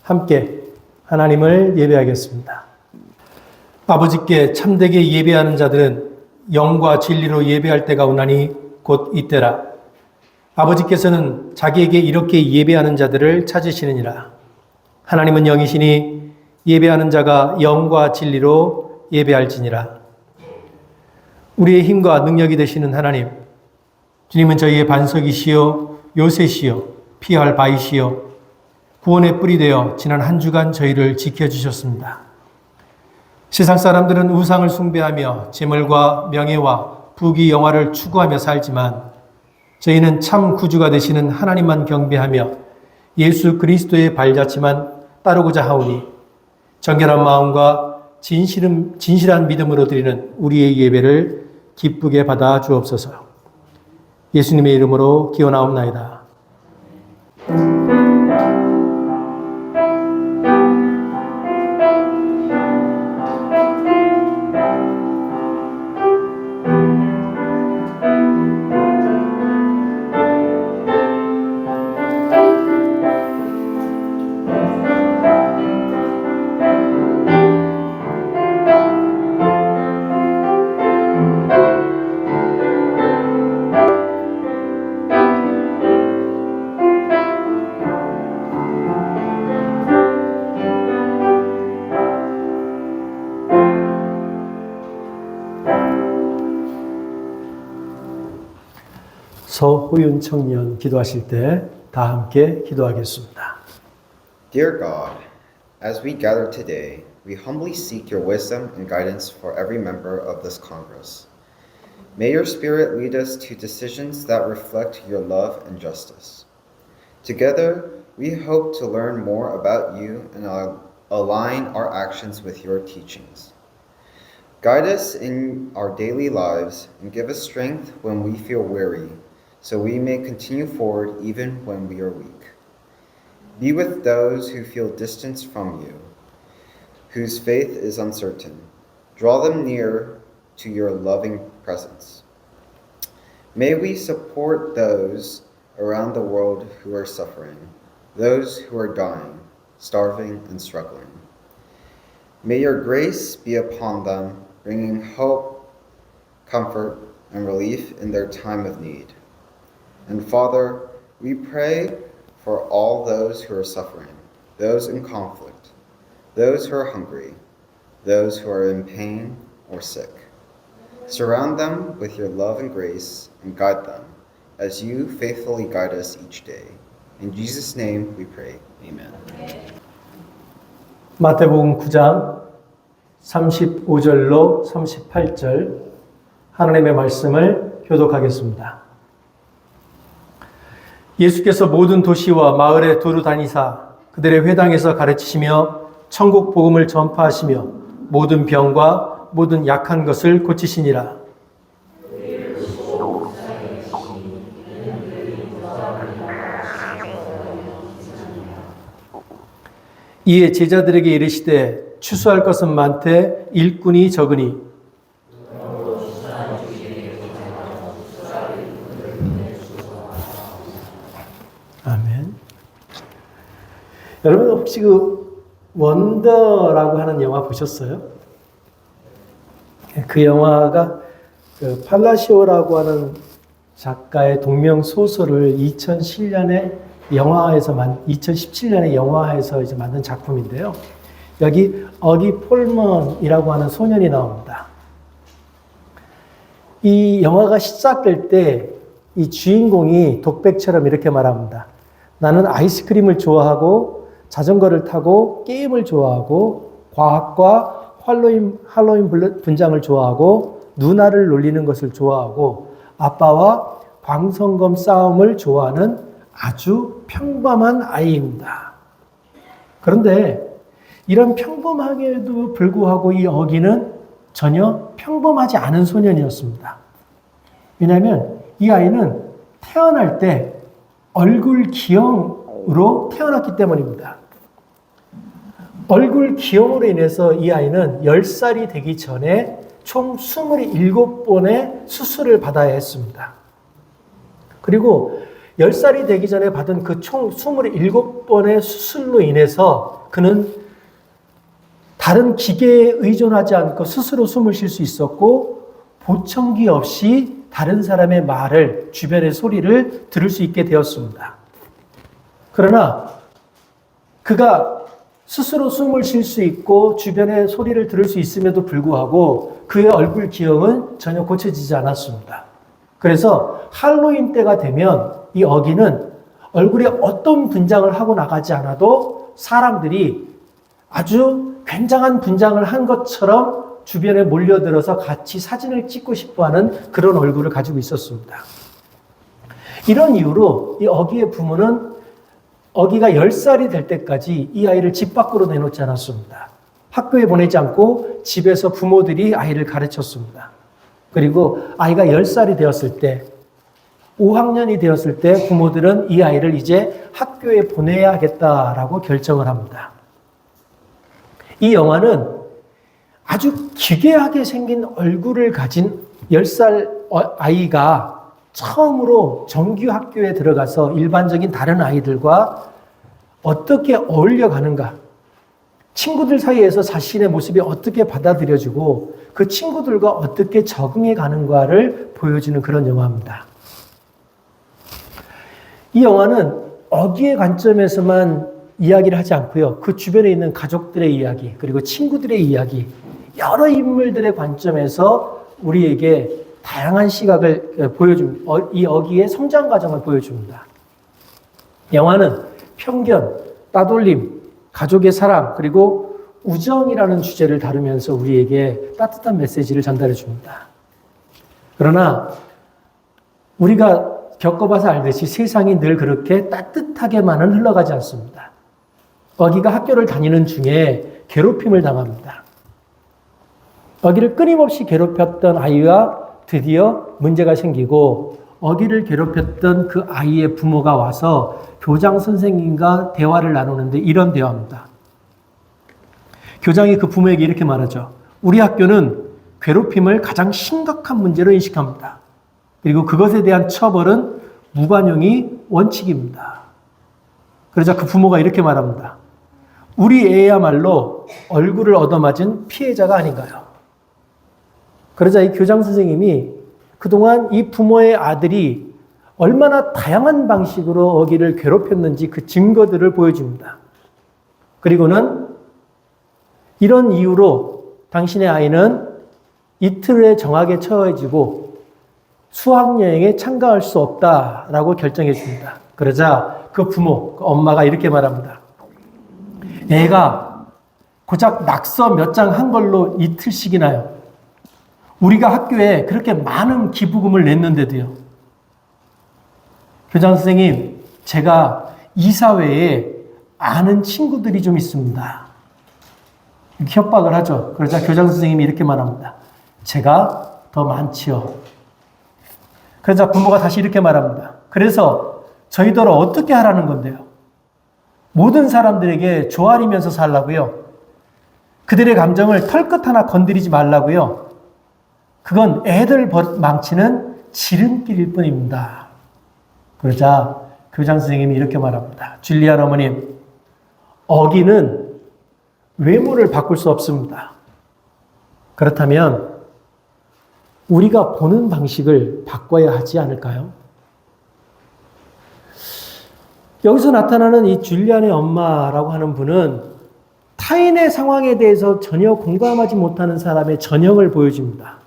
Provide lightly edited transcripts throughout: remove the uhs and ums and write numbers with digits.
함께 하나님을 예배하겠습니다. 아버지께 참되게 예배하는 자들은 영과 진리로 예배할 때가 오나니 곧 이때라. 아버지께서는 자기에게 이렇게 예배하는 자들을 찾으시느니라. 하나님은 영이시니 예배하는 자가 영과 진리로 예배할지니라. 우리의 힘과 능력이 되시는 하나님, 주님은 저희의 반석이시요 요새시요 피할 바위시요 구원의 뿔이 되어 지난 한 주간 저희를 지켜주셨습니다. 세상 사람들은 우상을 숭배하며 재물과 명예와 부귀 영화를 추구하며 살지만 저희는 참 구주가 되시는 하나님만 경배하며 예수 그리스도의 발자취만 따르고자 하오니 정결한 마음과 진실한 믿음으로 드리는 우리의 예배를 기쁘게 받아 주옵소서. 예수님의 이름으로 기원하옵나이다. 서호윤 청년 기도하실 때 다 함께 기도하겠습니다. Dear God, as we gather today, we humbly seek your wisdom and guidance for every member of this Congress. May your Spirit lead us to decisions that reflect your love and justice. Together, we hope to learn more about you and align our actions with your teachings. Guide us in our daily lives and give us strength when we feel weary, so we may continue forward even when we are weak. Be with those who feel distance from you, whose faith is uncertain. Draw them near to your loving presence. May we support those around the world who are suffering, those who are dying, starving, and struggling. May your grace be upon them, bringing hope, comfort, and relief in their time of need. And Father, we pray for all those who are suffering, those in conflict, those who are hungry, those who are in pain or sick. Surround them with your love and grace and guide them as you faithfully guide us each day. In Jesus' name we pray. Amen. 마태복음 9장 35절로 38절 하나님의 말씀을 교독하겠습니다. 예수께서 모든 도시와 마을에 두루 다니사 그들의 회당에서 가르치시며 천국 복음을 전파하시며 모든 병과 모든 약한 것을 고치시니라. 이에 제자들에게 이르시되 추수할 것은 많되 일꾼이 적으니 아멘. 여러분 혹시 그 원더라고 하는 영화 보셨어요? 그 영화가 그 팔라시오라고 하는 작가의 동명 소설을 2017년에 영화에서 이제 만든 작품인데요. 여기 어기 폴먼이라고 하는 소년이 나옵니다. 이 영화가 시작될 때 이 주인공이 독백처럼 이렇게 말합니다. 나는 아이스크림을 좋아하고 자전거를 타고 게임을 좋아하고 과학과 할로윈 분장을 좋아하고 누나를 놀리는 것을 좋아하고 아빠와 광선검 싸움을 좋아하는 아주 평범한 아이입니다. 그런데 이런 평범하게도 불구하고 이 어기는 전혀 평범하지 않은 소년이었습니다. 왜냐하면 이 아이는 태어날 때 얼굴 기형으로 태어났기 때문입니다. 얼굴 기형으로 인해서 이 아이는 10살이 되기 전에 총 27번의 수술을 받아야 했습니다. 그리고 10살이 되기 전에 받은 그 총 27번의 수술로 인해서 그는 다른 기계에 의존하지 않고 스스로 숨을 쉴 수 있었고 보청기 없이 다른 사람의 말을, 주변의 소리를 들을 수 있게 되었습니다. 그러나 그가 스스로 숨을 쉴 수 있고 주변의 소리를 들을 수 있음에도 불구하고 그의 얼굴 기형은 전혀 고쳐지지 않았습니다. 그래서 할로윈 때가 되면 이 어기는 얼굴에 어떤 분장을 하고 나가지 않아도 사람들이 아주 굉장한 분장을 한 것처럼 주변에 몰려들어서 같이 사진을 찍고 싶어하는 그런 얼굴을 가지고 있었습니다. 이런 이유로 이 어기의 부모는 어기가 10살이 될 때까지 이 아이를 집 밖으로 내놓지 않았습니다. 학교에 보내지 않고 집에서 부모들이 아이를 가르쳤습니다. 그리고 아이가 10살이 되었을 때, 5학년이 되었을 때 부모들은 이 아이를 이제 학교에 보내야겠다라고 결정을 합니다. 이 영화는 아주 기괴하게 생긴 얼굴을 가진 10살 아이가 처음으로 정규 학교에 들어가서 일반적인 다른 아이들과 어떻게 어울려 가는가, 친구들 사이에서 자신의 모습이 어떻게 받아들여지고 그 친구들과 어떻게 적응해 가는가를 보여주는 그런 영화입니다. 이 영화는 어기의 관점에서만 이야기를 하지 않고요. 그 주변에 있는 가족들의 이야기, 그리고 친구들의 이야기, 여러 인물들의 관점에서 우리에게 다양한 시각을 보여줍니다. 이 어기의 성장 과정을 보여줍니다. 영화는 편견, 따돌림, 가족의 사랑, 그리고 우정이라는 주제를 다루면서 우리에게 따뜻한 메시지를 전달해 줍니다. 그러나 우리가 겪어봐서 알듯이 세상이 늘 그렇게 따뜻하게만은 흘러가지 않습니다. 어기가 학교를 다니는 중에 괴롭힘을 당합니다. 어기를 끊임없이 괴롭혔던 아이와 드디어 문제가 생기고 어기를 괴롭혔던 그 아이의 부모가 와서 교장 선생님과 대화를 나누는데 이런 대화입니다. 교장이 그 부모에게 이렇게 말하죠. 우리 학교는 괴롭힘을 가장 심각한 문제로 인식합니다. 그리고 그것에 대한 처벌은 무관용이 원칙입니다. 그러자 그 부모가 이렇게 말합니다. 우리 애야말로 얼굴을 얻어맞은 피해자가 아닌가요? 그러자 이 교장 선생님이 그동안 이 부모의 아들이 얼마나 다양한 방식으로 어기를 괴롭혔는지 그 증거들을 보여줍니다. 그리고는 이런 이유로 당신의 아이는 이틀에 정학에 처해지고 수학여행에 참가할 수 없다라고 결정해 줍니다. 그러자 그 부모, 그 엄마가 이렇게 말합니다. 애가 고작 낙서 몇 장 한 걸로 이틀씩이나요. 우리가 학교에 그렇게 많은 기부금을 냈는데도요. 교장 선생님, 제가 이 사회에 아는 친구들이 좀 있습니다. 이렇게 협박을 하죠. 그러자 교장 선생님이 이렇게 말합니다. 제가 더 많지요. 그러자 부모가 다시 이렇게 말합니다. 그래서 저희들은 어떻게 하라는 건데요? 모든 사람들에게 조아리면서 살라고요. 그들의 감정을 털끝 하나 건드리지 말라고요. 그건 애들 망치는 지름길일 뿐입니다. 그러자 교장 선생님이 이렇게 말합니다. 줄리안 어머님, 어기는 외모를 바꿀 수 없습니다. 그렇다면 우리가 보는 방식을 바꿔야 하지 않을까요? 여기서 나타나는 이 줄리안의 엄마라고 하는 분은 타인의 상황에 대해서 전혀 공감하지 못하는 사람의 전형을 보여줍니다.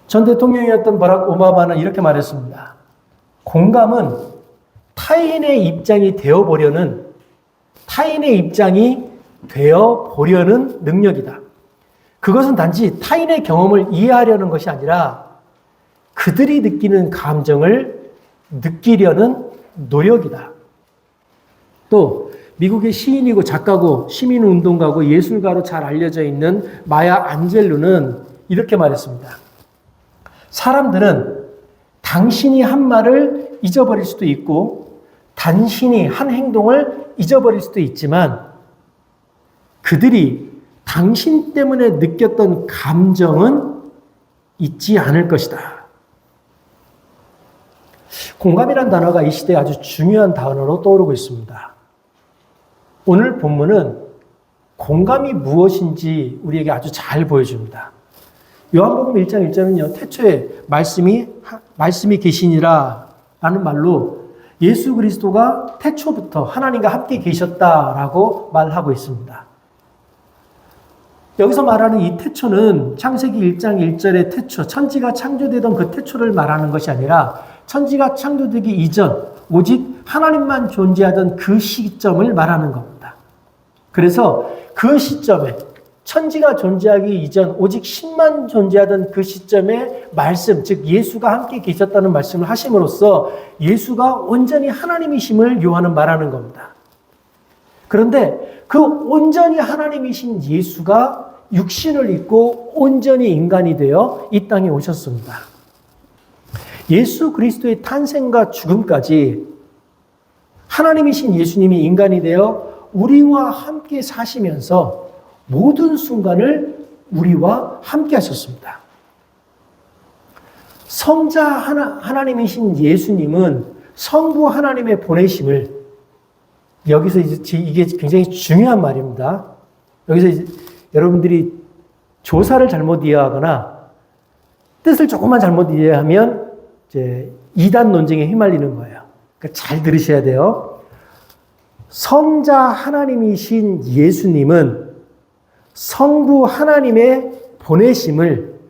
전 대통령이었던 버락 오바마는 이렇게 말했습니다. 공감은 타인의 입장이 되어보려는 능력이다. 그것은 단지 타인의 경험을 이해하려는 것이 아니라 그들이 느끼는 감정을 느끼려는 노력이다. 또 미국의 시인이고 작가고 시민운동가고 예술가로 잘 알려져 있는 마야 안젤루는 이렇게 말했습니다. 사람들은 당신이 한 말을 잊어버릴 수도 있고 당신이 한 행동을 잊어버릴 수도 있지만 그들이 당신 때문에 느꼈던 감정은 잊지 않을 것이다. 공감이란 단어가 이 시대에 아주 중요한 단어로 떠오르고 있습니다. 오늘 본문은 공감이 무엇인지 우리에게 아주 잘 보여줍니다. 요한복음 1장 1절은요, 태초에 말씀이 계시니라 라는 말로 예수 그리스도가 태초부터 하나님과 함께 계셨다라고 말하고 있습니다. 여기서 말하는 이 태초는 창세기 1장 1절의 태초, 천지가 창조되던 그 태초를 말하는 것이 아니라 천지가 창조되기 이전, 오직 하나님만 존재하던 그 시점을 말하는 겁니다. 그래서 그 시점에 천지가 존재하기 이전 오직 신만 존재하던 그 시점에 말씀, 즉 예수가 함께 계셨다는 말씀을 하심으로써 예수가 온전히 하나님이심을 요한은 말하는 겁니다. 그런데 그 온전히 하나님이신 예수가 육신을 입고 온전히 인간이 되어 이 땅에 오셨습니다. 예수 그리스도의 탄생과 죽음까지 하나님이신 예수님이 인간이 되어 우리와 함께 사시면서 모든 순간을 우리와 함께 하셨습니다. 성자 하나님이신 예수님은 성부 하나님의 보내심을, 여기서 이게 굉장히 중요한 말입니다. 여기서 여러분들이 조사를 잘못 이해하거나 뜻을 조금만 잘못 이해하면 이제 이단 논쟁에 휘말리는 거예요. 그러니까 잘 들으셔야 돼요. 성자 하나님이신 예수님은 성부 하나님의 보내심을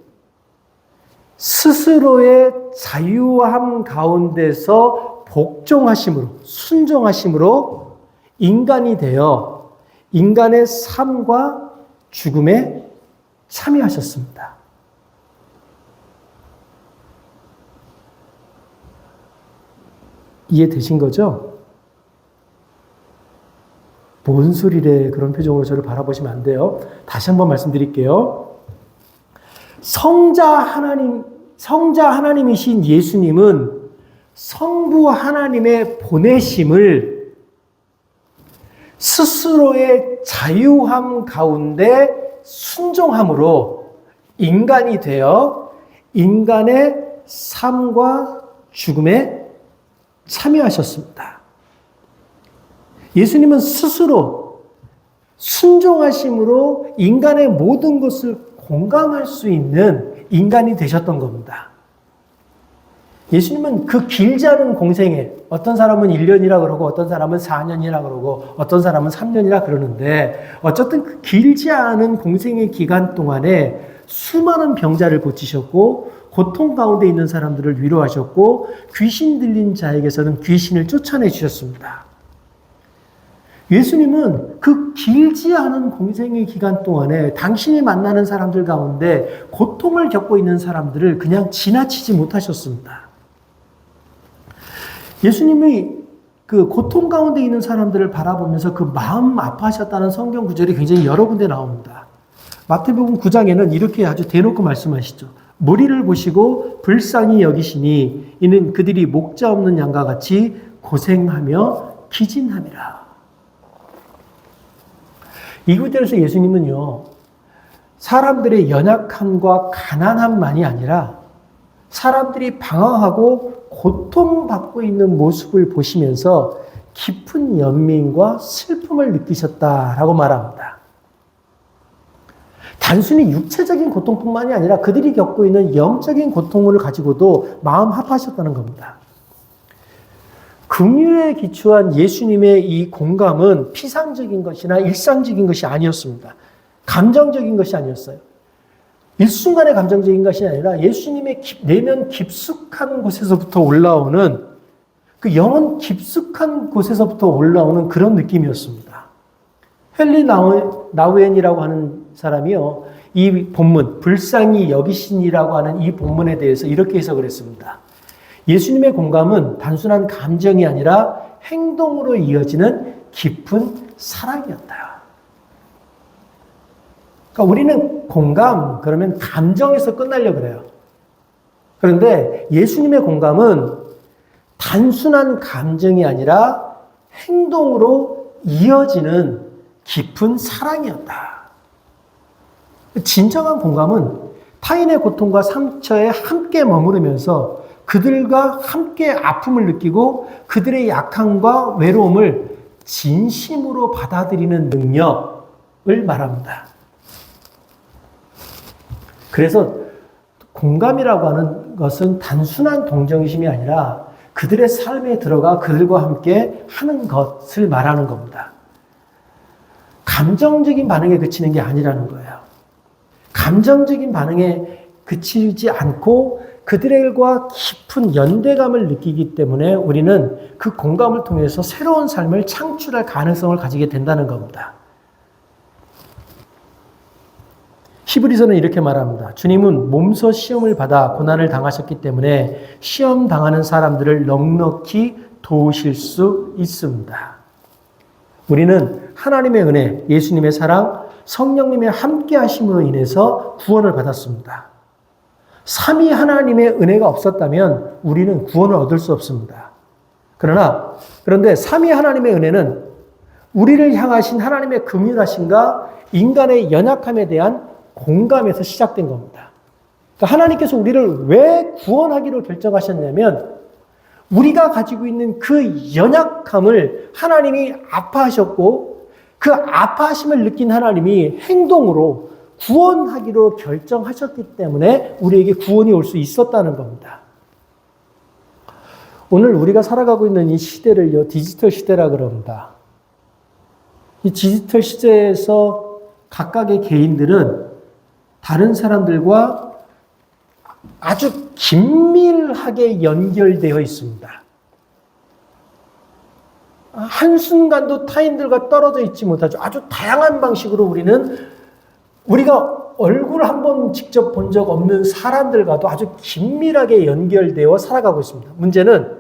스스로의 자유함 가운데서 복종하심으로, 순종하심으로 인간이 되어 인간의 삶과 죽음에 참여하셨습니다. 이해되신 거죠? 뭔 소리래, 그런 표정으로 저를 바라보시면 안 돼요. 다시 한번 말씀드릴게요. 성자 하나님이신 예수님은 성부 하나님의 보내심을 스스로의 자유함 가운데 순종함으로 인간이 되어 인간의 삶과 죽음에 참여하셨습니다. 예수님은 스스로 순종하심으로 인간의 모든 것을 공감할 수 있는 인간이 되셨던 겁니다. 예수님은 그 길지 않은 공생에, 어떤 사람은 1년이라 그러고 어떤 사람은 4년이라 그러고 어떤 사람은 3년이라 그러는데, 어쨌든 그 길지 않은 공생의 기간 동안에 수많은 병자를 고치셨고 고통 가운데 있는 사람들을 위로하셨고 귀신 들린 자에게서는 귀신을 쫓아내 주셨습니다. 예수님은 그 길지 않은 공생의 기간 동안에 당신이 만나는 사람들 가운데 고통을 겪고 있는 사람들을 그냥 지나치지 못하셨습니다. 예수님이 그 고통 가운데 있는 사람들을 바라보면서 그 마음 아파하셨다는 성경 구절이 굉장히 여러 군데 나옵니다. 마태복음 9장에는 이렇게 아주 대놓고 말씀하시죠. 무리를 보시고 불쌍히 여기시니 이는 그들이 목자 없는 양과 같이 고생하며 기진함이라. 이 구절에서 예수님은요, 사람들의 연약함과 가난함만이 아니라 사람들이 방황하고 고통받고 있는 모습을 보시면서 깊은 연민과 슬픔을 느끼셨다라고 말합니다. 단순히 육체적인 고통뿐만이 아니라 그들이 겪고 있는 영적인 고통을 가지고도 마음 아파하셨다는 겁니다. 긍휼에 기초한 예수님의 이 공감은 피상적인 것이나 일상적인 것이 아니었습니다. 감정적인 것이 아니었어요. 일순간의 감정적인 것이 아니라 예수님의 내면 깊숙한 곳에서부터 올라오는, 그 영혼 깊숙한 곳에서부터 올라오는 그런 느낌이었습니다. 헨리 나우엔이라고 하는 사람이요, 이 본문 불쌍히 여기시니라고 하는 이 본문에 대해서 이렇게 해석을 했습니다. 예수님의 공감은 단순한 감정이 아니라 행동으로 이어지는 깊은 사랑이었다. 그러니까 우리는 공감, 그러면 감정에서 끝나려고 그래요. 그런데 예수님의 공감은 단순한 감정이 아니라 행동으로 이어지는 깊은 사랑이었다. 진정한 공감은 타인의 고통과 상처에 함께 머무르면서 그들과 함께 아픔을 느끼고 그들의 약함과 외로움을 진심으로 받아들이는 능력을 말합니다. 그래서 공감이라고 하는 것은 단순한 동정심이 아니라 그들의 삶에 들어가 그들과 함께 하는 것을 말하는 겁니다. 감정적인 반응에 그치는 게 아니라는 거예요. 감정적인 반응에 그치지 않고 그들과 깊은 연대감을 느끼기 때문에 우리는 그 공감을 통해서 새로운 삶을 창출할 가능성을 가지게 된다는 겁니다. 히브리서는 이렇게 말합니다. 주님은 몸소 시험을 받아 고난을 당하셨기 때문에 시험 당하는 사람들을 넉넉히 도우실 수 있습니다. 우리는 하나님의 은혜, 예수님의 사랑, 성령님의 함께 하심으로 인해서 구원을 받았습니다. 삼위 하나님의 은혜가 없었다면 우리는 구원을 얻을 수 없습니다. 그런데 삼위 하나님의 은혜는 우리를 향하신 하나님의 긍휼하심과 인간의 연약함에 대한 공감에서 시작된 겁니다. 그러니까 하나님께서 우리를 왜 구원하기로 결정하셨냐면 우리가 가지고 있는 그 연약함을 하나님이 아파하셨고 그 아파하심을 느낀 하나님이 행동으로 구원하기로 결정하셨기 때문에 우리에게 구원이 올 수 있었다는 겁니다. 오늘 우리가 살아가고 있는 이 시대를요, 디지털 시대라 그럽니다. 이 디지털 시대에서 각각의 개인들은 다른 사람들과 아주 긴밀하게 연결되어 있습니다. 한순간도 타인들과 떨어져 있지 못하죠. 아주 다양한 방식으로 우리가 얼굴 한번 직접 본 적 없는 사람들과도 아주 긴밀하게 연결되어 살아가고 있습니다. 문제는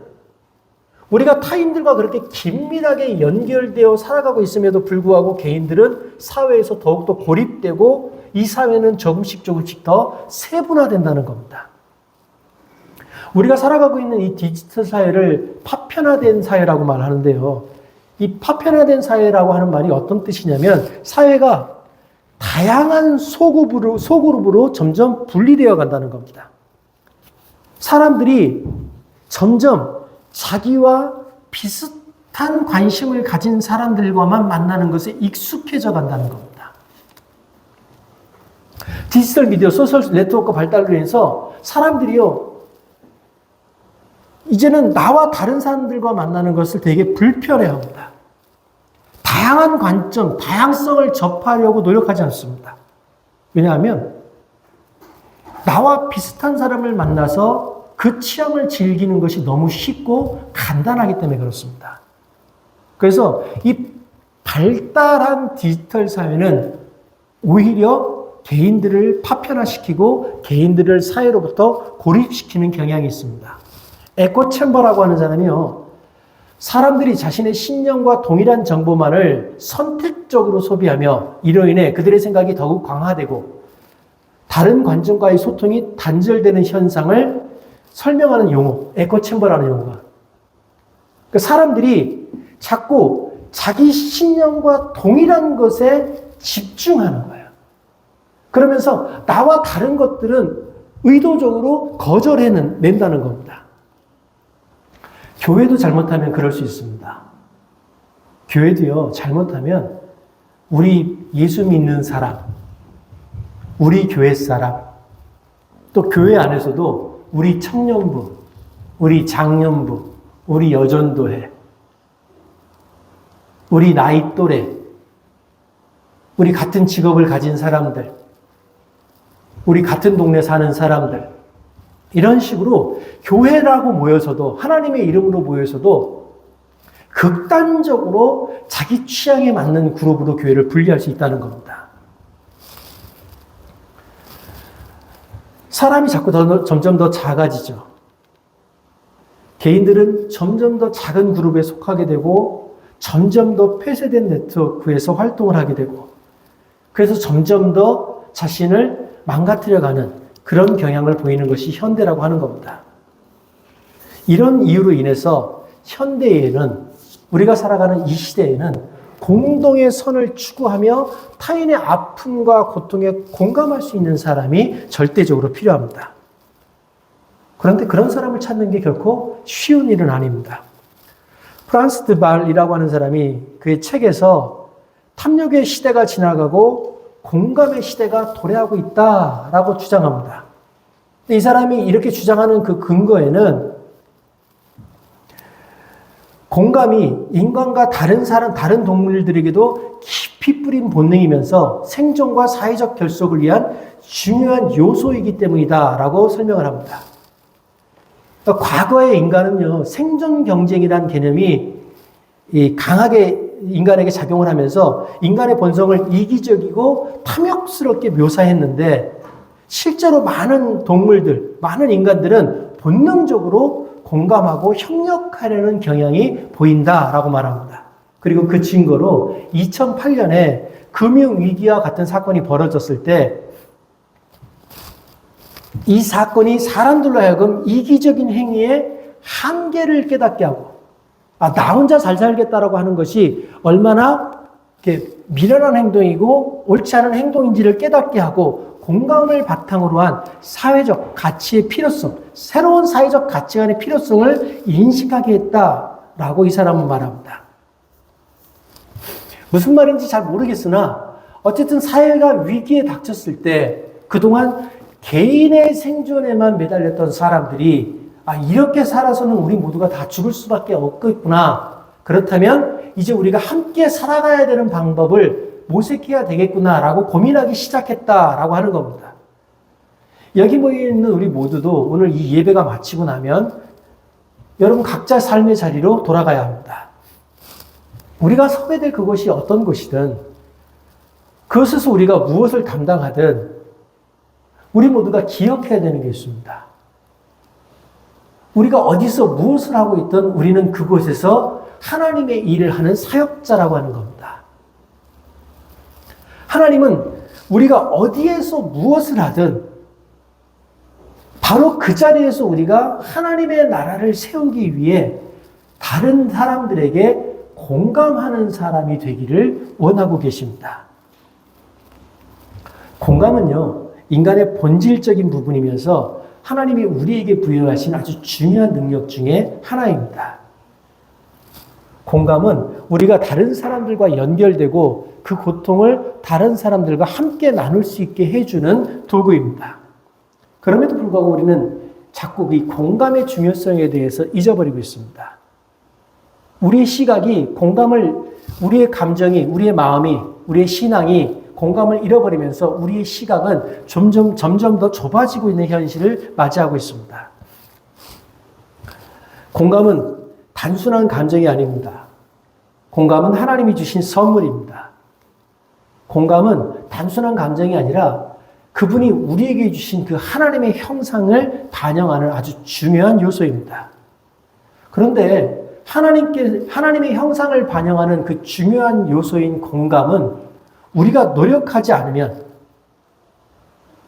우리가 타인들과 그렇게 긴밀하게 연결되어 살아가고 있음에도 불구하고 개인들은 사회에서 더욱더 고립되고 이 사회는 조금씩 더 세분화된다는 겁니다. 우리가 살아가고 있는 이 디지털 사회를 파편화된 사회라고 말하는데요. 이 파편화된 사회라고 하는 말이 어떤 뜻이냐면 사회가 다양한 소그룹으로 점점 분리되어 간다는 겁니다. 사람들이 점점 자기와 비슷한 관심을 가진 사람들과만 만나는 것에 익숙해져 간다는 겁니다. 디지털 미디어, 소셜 네트워크 발달로 인해서 사람들이요, 이제는 나와 다른 사람들과 만나는 것을 되게 불편해합니다. 다양한 관점, 다양성을 접하려고 노력하지 않습니다. 왜냐하면 나와 비슷한 사람을 만나서 그 취향을 즐기는 것이 너무 쉽고 간단하기 때문에 그렇습니다. 그래서 이 발달한 디지털 사회는 오히려 개인들을 파편화시키고 개인들을 사회로부터 고립시키는 경향이 있습니다. 에코 챔버라고 하는 사람이요, 사람들이 자신의 신념과 동일한 정보만을 선택적으로 소비하며 이로 인해 그들의 생각이 더욱 강화되고 다른 관점과의 소통이 단절되는 현상을 설명하는 용어, 에코 챔버라는 용어가. 그러니까 사람들이 자꾸 자기 신념과 동일한 것에 집중하는 거예요. 그러면서 나와 다른 것들은 의도적으로 거절해낸다는 겁니다. 교회도 잘못하면 그럴 수 있습니다. 교회도요, 잘못하면 우리 예수 믿는 사람, 우리 교회 사람, 또 교회 안에서도 우리 청년부, 우리 장년부, 우리 여전도회, 우리 나이 또래, 우리 같은 직업을 가진 사람들, 우리 같은 동네 사는 사람들, 이런 식으로 교회라고 모여서도, 하나님의 이름으로 모여서도 극단적으로 자기 취향에 맞는 그룹으로 교회를 분리할 수 있다는 겁니다. 사람이 자꾸 점점 더 작아지죠. 개인들은 점점 더 작은 그룹에 속하게 되고 점점 더 폐쇄된 네트워크에서 활동을 하게 되고 그래서 점점 더 자신을 망가뜨려가는 그런 경향을 보이는 것이 현대라고 하는 겁니다. 이런 이유로 인해서 현대에는, 우리가 살아가는 이 시대에는 공동의 선을 추구하며 타인의 아픔과 고통에 공감할 수 있는 사람이 절대적으로 필요합니다. 그런데 그런 사람을 찾는 게 결코 쉬운 일은 아닙니다. 프란스 드발이라고 하는 사람이 그의 책에서 탐욕의 시대가 지나가고 공감의 시대가 도래하고 있다라고 주장합니다. 이 사람이 이렇게 주장하는 그 근거에는 공감이 인간과 다른 사람, 다른 동물들에게도 깊이 뿌린 본능이면서 생존과 사회적 결속을 위한 중요한 요소이기 때문이다라고 설명을 합니다. 그러니까 과거의 인간은요, 생존 경쟁이라는 개념이 강하게 인간에게 작용을 하면서 인간의 본성을 이기적이고 탐욕스럽게 묘사했는데 실제로 많은 동물들, 많은 인간들은 본능적으로 공감하고 협력하려는 경향이 보인다라고 말합니다. 그리고 그 증거로 2008년에 금융위기와 같은 사건이 벌어졌을 때 이 사건이 사람들로 하여금 이기적인 행위의 한계를 깨닫게 하고 나 혼자 잘 살겠다라고 하는 것이 얼마나 미련한 행동이고 옳지 않은 행동인지를 깨닫게 하고 공감을 바탕으로 한 사회적 가치의 필요성, 새로운 사회적 가치관의 필요성을 인식하게 했다라고 이 사람은 말합니다. 무슨 말인지 잘 모르겠으나 어쨌든 사회가 위기에 닥쳤을 때 그동안 개인의 생존에만 매달렸던 사람들이 이렇게 살아서는 우리 모두가 다 죽을 수밖에 없겠구나. 그렇다면 이제 우리가 함께 살아가야 되는 방법을 모색해야 되겠구나라고 고민하기 시작했다라고 하는 겁니다. 여기 모여 있는 우리 모두도 오늘 이 예배가 마치고 나면 여러분 각자 삶의 자리로 돌아가야 합니다. 우리가 서게 될 그것이 어떤 것이든 그것에서 우리가 무엇을 감당하든 우리 모두가 기억해야 되는 게 있습니다. 우리가 어디서 무엇을 하고 있든 우리는 그곳에서 하나님의 일을 하는 사역자라고 하는 겁니다. 하나님은 우리가 어디에서 무엇을 하든 바로 그 자리에서 우리가 하나님의 나라를 세우기 위해 다른 사람들에게 공감하는 사람이 되기를 원하고 계십니다. 공감은요, 인간의 본질적인 부분이면서 하나님이 우리에게 부여하신 아주 중요한 능력 중에 하나입니다. 공감은 우리가 다른 사람들과 연결되고 그 고통을 다른 사람들과 함께 나눌 수 있게 해주는 도구입니다. 그럼에도 불구하고 우리는 자꾸 이 공감의 중요성에 대해서 잊어버리고 있습니다. 우리의 시각이 우리의 감정이, 우리의 마음이, 우리의 신앙이 공감을 잃어버리면서 우리의 시각은 점점 더 좁아지고 있는 현실을 맞이하고 있습니다. 공감은 단순한 감정이 아닙니다. 공감은 하나님이 주신 선물입니다. 공감은 단순한 감정이 아니라 그분이 우리에게 주신 그 하나님의 형상을 반영하는 아주 중요한 요소입니다. 그런데 하나님의 형상을 반영하는 그 중요한 요소인 공감은 우리가 노력하지 않으면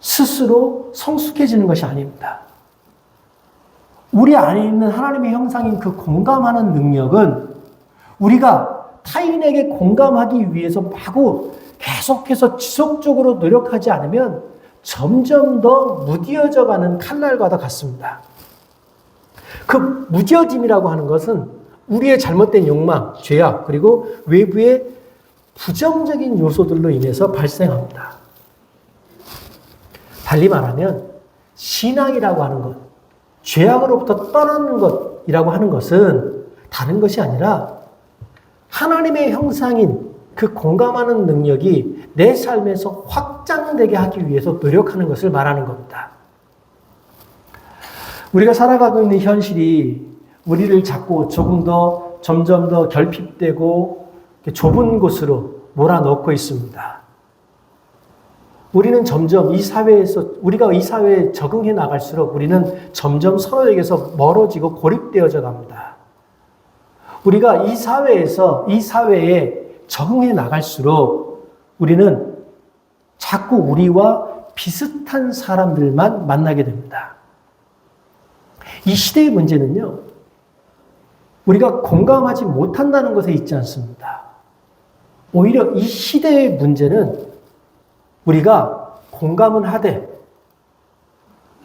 스스로 성숙해지는 것이 아닙니다. 우리 안에 있는 하나님의 형상인 그 공감하는 능력은 우리가 타인에게 공감하기 위해서 마구 계속해서 지속적으로 노력하지 않으면 점점 더 무뎌져 가는 칼날과도 같습니다. 그 무뎌짐이라고 하는 것은 우리의 잘못된 욕망, 죄악, 그리고 외부의 부정적인 요소들로 인해서 발생합니다. 달리 말하면 신앙이라고 하는 것, 죄악으로부터 떠나는 것이라고 하는 것은 다른 것이 아니라 하나님의 형상인 그 공감하는 능력이 내 삶에서 확장되게 하기 위해서 노력하는 것을 말하는 겁니다. 우리가 살아가고 있는 현실이 우리를 자꾸 점점 더 결핍되고 좁은 곳으로 몰아넣고 있습니다. 우리는 점점 우리가 이 사회에 적응해 나갈수록 우리는 점점 서로에게서 멀어지고 고립되어져 갑니다. 우리가 이 사회에 적응해 나갈수록 우리는 자꾸 우리와 비슷한 사람들만 만나게 됩니다. 이 시대의 문제는요, 우리가 공감하지 못한다는 것에 있지 않습니다. 오히려 이 시대의 문제는 우리가 공감은 하되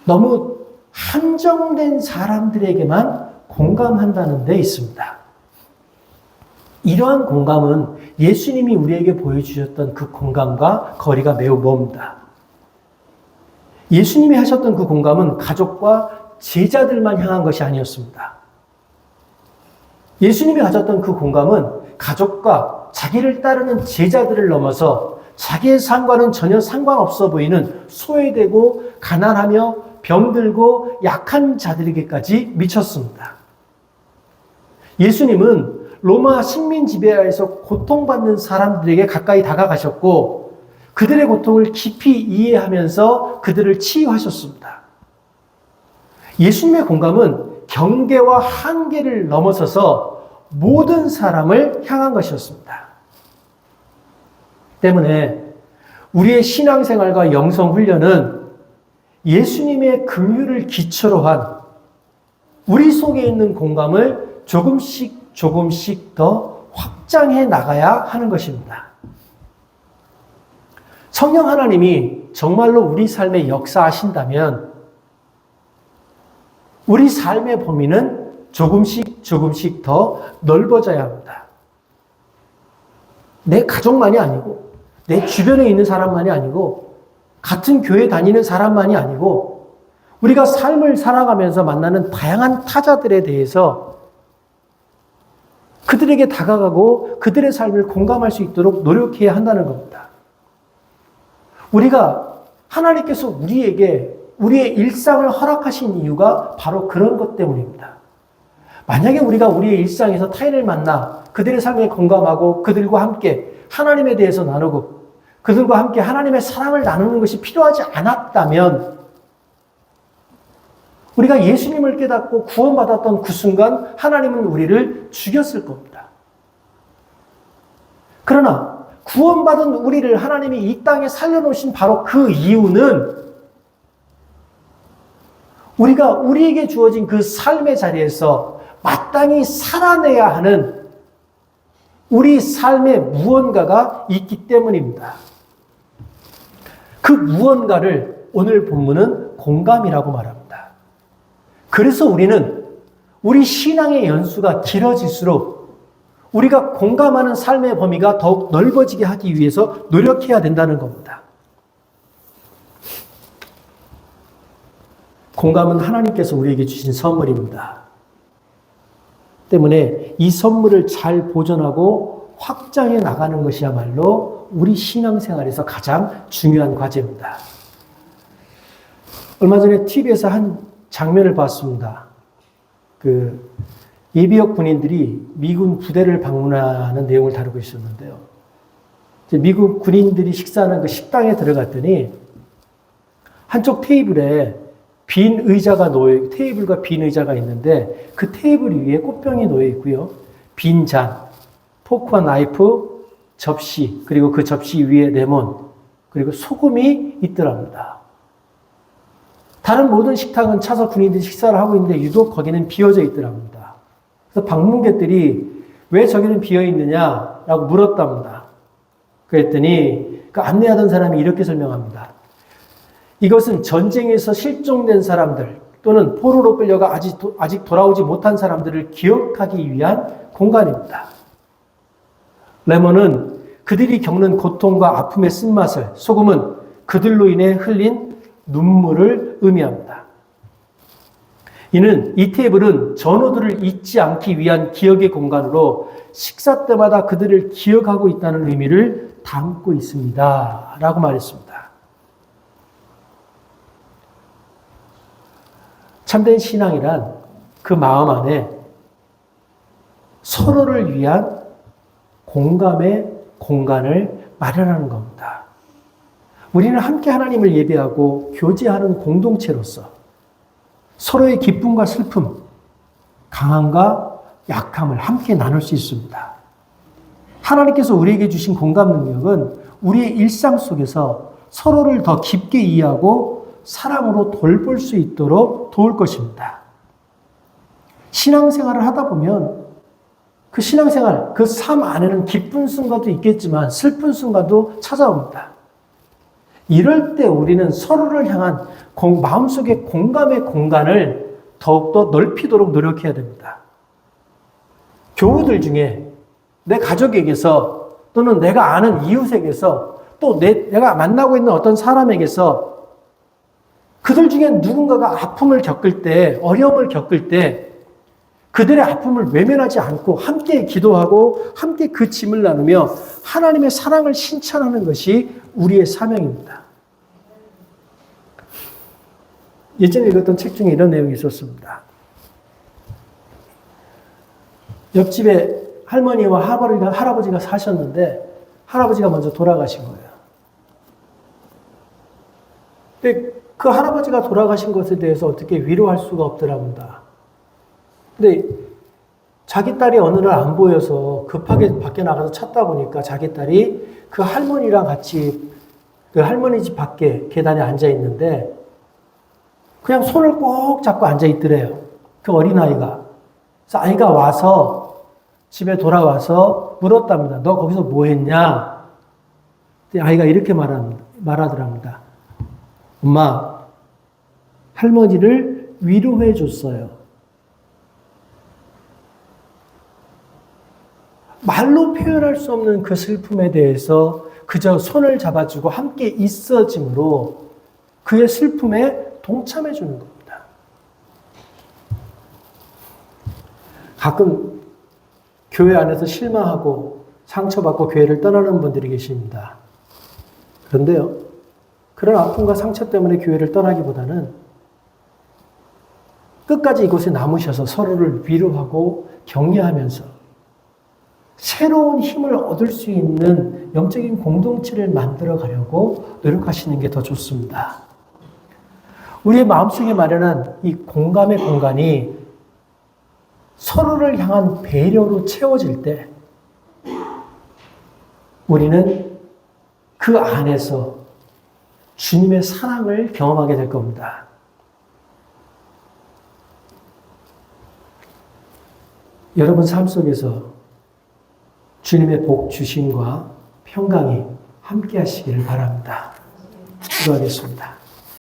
너무 한정된 사람들에게만 공감한다는 데 있습니다. 이러한 공감은 예수님이 우리에게 보여주셨던 그 공감과 거리가 매우 멉니다. 예수님이 하셨던 그 공감은 가족과 제자들만 향한 것이 아니었습니다. 예수님이 가졌던 그 공감은 가족과 자기를 따르는 제자들을 넘어서 자기의 삶과는 전혀 상관없어 보이는 소외되고 가난하며 병들고 약한 자들에게까지 미쳤습니다. 예수님은 로마 식민 지배하에서 고통받는 사람들에게 가까이 다가가셨고 그들의 고통을 깊이 이해하면서 그들을 치유하셨습니다. 예수님의 공감은 경계와 한계를 넘어서서 모든 사람을 향한 것이었습니다. 때문에 우리의 신앙생활과 영성훈련은 예수님의 긍휼을 기초로 한 우리 속에 있는 공감을 조금씩 더 확장해 나가야 하는 것입니다. 성령 하나님이 정말로 우리 삶에 역사하신다면 우리 삶의 범위는 조금씩 더 넓어져야 합니다. 내 가족만이 아니고 내 주변에 있는 사람만이 아니고 같은 교회 다니는 사람만이 아니고 우리가 삶을 살아가면서 만나는 다양한 타자들에 대해서 그들에게 다가가고 그들의 삶을 공감할 수 있도록 노력해야 한다는 겁니다. 우리가 하나님께서 우리에게 우리의 일상을 허락하신 이유가 바로 그런 것 때문입니다. 만약에 우리가 우리의 일상에서 타인을 만나 그들의 삶에 공감하고 그들과 함께 하나님에 대해서 나누고 그들과 함께 하나님의 사랑을 나누는 것이 필요하지 않았다면 우리가 예수님을 깨닫고 구원받았던 그 순간 하나님은 우리를 죽였을 겁니다. 그러나 구원받은 우리를 하나님이 이 땅에 살려놓으신 바로 그 이유는 우리가 우리에게 주어진 그 삶의 자리에서 마땅히 살아내야 하는 우리 삶의 무언가가 있기 때문입니다. 그 무언가를 오늘 본문은 공감이라고 말합니다. 그래서 우리는 우리 신앙의 연수가 길어질수록 우리가 공감하는 삶의 범위가 더욱 넓어지게 하기 위해서 노력해야 된다는 겁니다. 공감은 하나님께서 우리에게 주신 선물입니다. 때문에 이 선물을 잘 보존하고 확장해 나가는 것이야말로 우리 신앙생활에서 가장 중요한 과제입니다. 얼마 전에 TV에서 한 장면을 봤습니다. 예비역 군인들이 미군 부대를 방문하는 내용을 다루고 있었는데요. 미국 군인들이 식사하는 그 식당에 들어갔더니 한쪽 테이블에 빈 의자가 테이블과 빈 의자가 있는데 그 테이블 위에 꽃병이 놓여 있고요. 빈 잔, 포크와 나이프, 접시, 그리고 그 접시 위에 레몬, 그리고 소금이 있더랍니다. 다른 모든 식당은 차서 군인들이 식사를 하고 있는데 유독 거기는 비어져 있더랍니다. 그래서 방문객들이 왜 저기는 비어 있느냐라고 물었답니다. 그랬더니 그 안내하던 사람이 이렇게 설명합니다. 이것은 전쟁에서 실종된 사람들 또는 포로로 끌려가 아직 돌아오지 못한 사람들을 기억하기 위한 공간입니다. 레몬은 그들이 겪는 고통과 아픔의 쓴맛을, 소금은 그들로 인해 흘린 눈물을 의미합니다. 이는 이 테이블은 전우들을 잊지 않기 위한 기억의 공간으로 식사 때마다 그들을 기억하고 있다는 의미를 담고 있습니다. 라고 말했습니다. 참된 신앙이란 그 마음 안에 서로를 위한 공감의 공간을 마련하는 겁니다. 우리는 함께 하나님을 예배하고 교제하는 공동체로서 서로의 기쁨과 슬픔, 강함과 약함을 함께 나눌 수 있습니다. 하나님께서 우리에게 주신 공감 능력은 우리의 일상 속에서 서로를 더 깊게 이해하고 사랑으로 돌볼 수 있도록 도울 것입니다. 신앙생활을 하다 보면 그 신앙생활, 그 삶 안에는 기쁜 순간도 있겠지만 슬픈 순간도 찾아옵니다. 이럴 때 우리는 서로를 향한 마음속의 공감의 공간을 더욱더 넓히도록 노력해야 됩니다. 교우들 중에 내 가족에게서 또는 내가 아는 이웃에게서 또 내가 만나고 있는 어떤 사람에게서 그들 중에 누군가가 아픔을 겪을 때, 어려움을 겪을 때 그들의 아픔을 외면하지 않고 함께 기도하고 함께 그 짐을 나누며 하나님의 사랑을 신천하는 것이 우리의 사명입니다. 예전에 읽었던 책 중에 이런 내용이 있었습니다. 옆집에 할머니와 할아버지가 사셨는데 할아버지가 먼저 돌아가신 거예요. 근데 그 할아버지가 돌아가신 것에 대해서 어떻게 위로할 수가 없더랍니다. 근데 자기 딸이 어느 날 안 보여서 급하게 밖에 나가서 찾다 보니까 자기 딸이 그 할머니랑 같이 그 할머니 집 밖에 계단에 앉아 있는데 그냥 손을 꼭 잡고 앉아 있더래요. 그 어린아이가. 그래서 아이가 와서 집에 돌아와서 물었답니다. 너 거기서 뭐 했냐? 아이가 이렇게 말하더랍니다. 엄마, 할머니를 위로해 줬어요. 말로 표현할 수 없는 그 슬픔에 대해서 그저 손을 잡아주고 함께 있어짐으로 그의 슬픔에 동참해 주는 겁니다. 가끔 교회 안에서 실망하고 상처받고 교회를 떠나는 분들이 계십니다. 그런데요, 그런 아픔과 상처 때문에 교회를 떠나기보다는 끝까지 이곳에 남으셔서 서로를 위로하고 격려하면서 새로운 힘을 얻을 수 있는 영적인 공동체를 만들어 가려고 노력하시는 게 더 좋습니다. 우리의 마음속에 마련한 이 공감의 공간이 서로를 향한 배려로 채워질 때 우리는 그 안에서 주님의 사랑을 경험하게 될 겁니다. 여러분 삶 속에서 주님의 복 주심과 평강이 함께 하시기를 바랍니다. 기도하겠습니다.